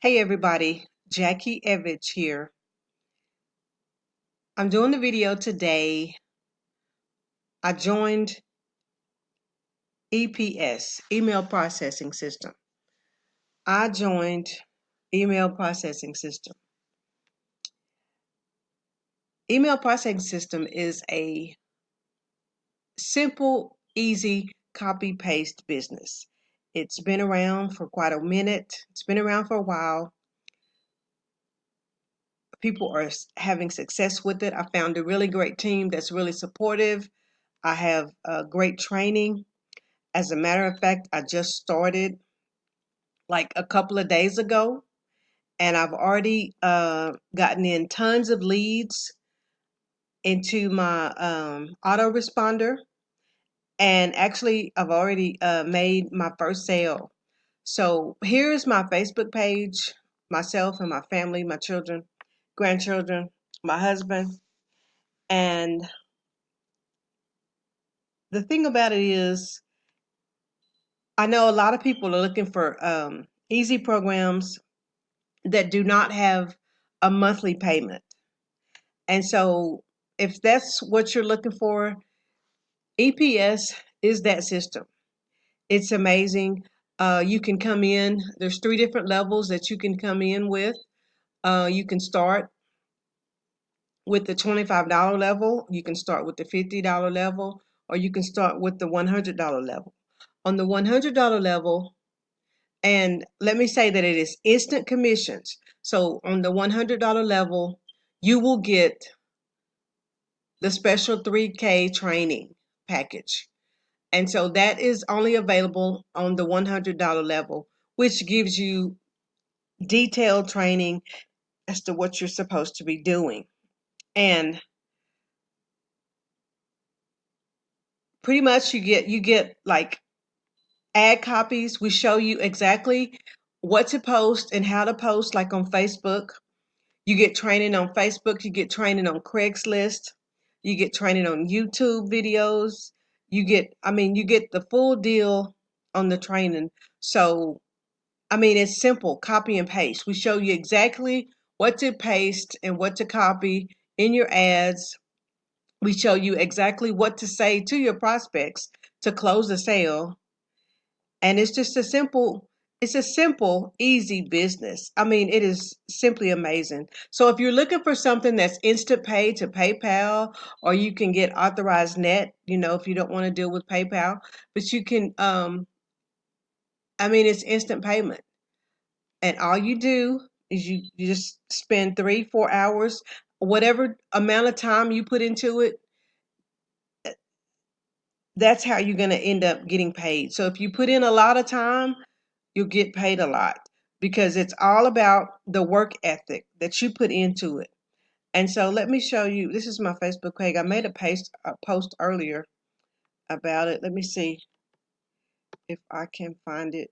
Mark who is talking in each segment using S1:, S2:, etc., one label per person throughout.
S1: Hey everybody, Jackie Evich here. I'm doing the video today. I joined EPS, Email Processing System. I joined Email Processing System. Email Processing System is a simple, easy copy-paste business. It's been around for quite a minute. It's been around for a while. People are having success with it. I found a really great team that's really supportive. I have great training. As a matter of fact, I just started like a couple of days ago, and I've already gotten in tons of leads into my autoresponder, and actually, I've already made my first sale. So here's my Facebook page, myself and my family, my children, grandchildren, my husband, and the thing about it is, I know a lot of people are looking for easy programs that do not have a monthly payment. And so if that's what you're looking for, EPS is that system. It's amazing. You can come in, there's 3 different levels that you can come in with. You can start with the $25 level, you can start with the $50 level, or you can start with the $100 level. On the $100 level, and let me say that it is instant commissions. So on the $100 level, you will get the special 3K training package. And so that is only available on the $100 level, which gives you detailed training as to what you're supposed to be doing. And pretty much you get like ad copies. We show you exactly what to post and how to post, like on Facebook. You get training on Facebook, you get training on Craigslist, you get training on YouTube videos. You get the full deal on the training. So, it's simple, copy and paste. We show you exactly what to paste and what to copy in your ads. We show you exactly what to say to your prospects to close the sale. And it's a simple, easy business. It is simply amazing. So if you're looking for something that's instant pay to PayPal, or you can get authorized net, if you don't want to deal with PayPal, but you can, it's instant payment. And all you do is you just spend 3-4 hours, whatever amount of time you put into it, that's how you're going to end up getting paid. So if you put in a lot of time, you'll get paid a lot, because it's all about the work ethic that you put into it. And so let me show you. This is my Facebook page. I made a post earlier about it. Let me see if I can find it.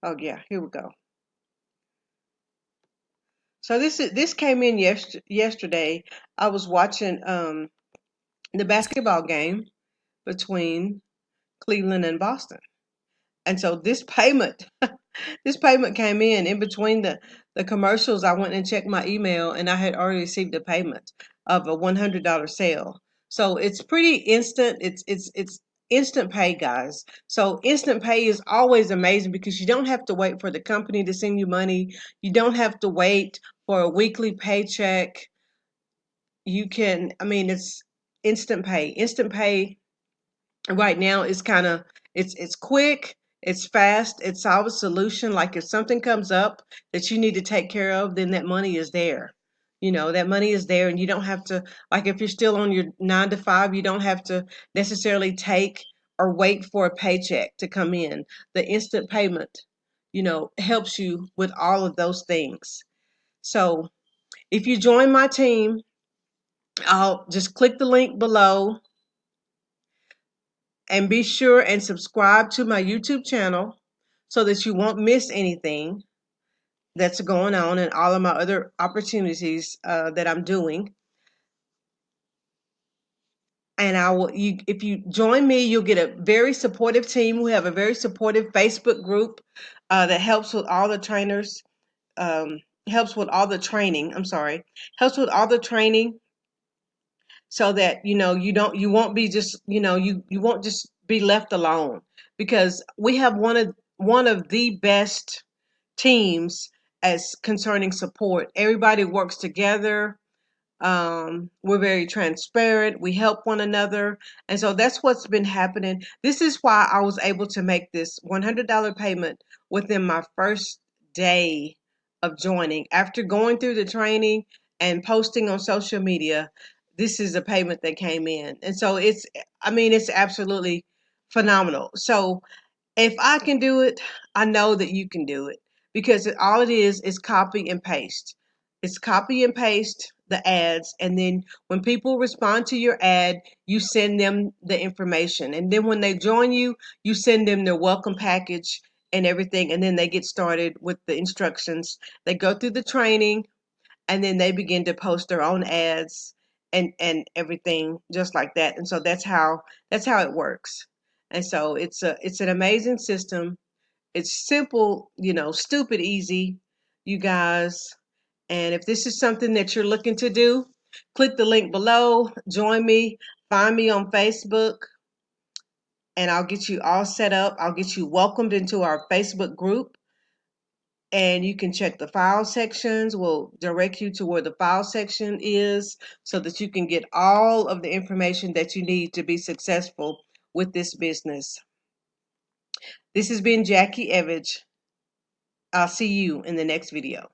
S1: Oh yeah, here we go. So this came in yesterday. I was watching the basketball game between Cleveland and Boston. And so this payment came in between the commercials. I went and checked my email, and I had already received a payment of a $100 sale. So it's pretty instant. It's instant pay, guys. So instant pay is always amazing, because you don't have to wait for the company to send you money. You don't have to wait for a weekly paycheck. It's instant pay. Instant pay right now is kind of, it's quick, it's fast, it solves a solution. Like if something comes up that you need to take care of, then that money is there. That money is there, and you don't have to, like if you're still on your 9 to 5, you don't have to necessarily take or wait for a paycheck to come in. The instant payment, helps you with all of those things. So if you join my team, I'll just click the link below, and be sure and subscribe to my YouTube channel so that you won't miss anything that's going on and all of my other opportunities that I'm doing. And if you join me, you'll get a very supportive team. We have a very supportive Facebook group that helps with all the trainers, helps with all the training. I'm sorry, helps with all the training, so that you won't be just you won't just be left alone, because we have one of the best teams as concerning support. Everybody works together. We're very transparent. We help one another. And so that's what's been happening. This is why I was able to make this $100 payment within my first day of joining. After going through the training and posting on social media, this is a payment that came in. And so it's absolutely phenomenal. So if I can do it, I know that you can do it, because all it is copy and paste. It's copy and paste the ads, and then when people respond to your ad, you send them the information. And then when they join you, you send them their welcome package and everything, and then they get started with the instructions. They go through the training, and then they begin to post their own ads and everything just like that. And so that's how it works. And so it's an amazing system. It's simple, stupid easy, you guys. And if this is something that you're looking to do, click the link below, join me, find me on Facebook, and I'll get you all set up. I'll get you welcomed into our Facebook group, and you can check the file sections. We'll direct you to where the file section is, so that you can get all of the information that you need to be successful with this business. This has been Jackie Evage. I'll see you in the next video.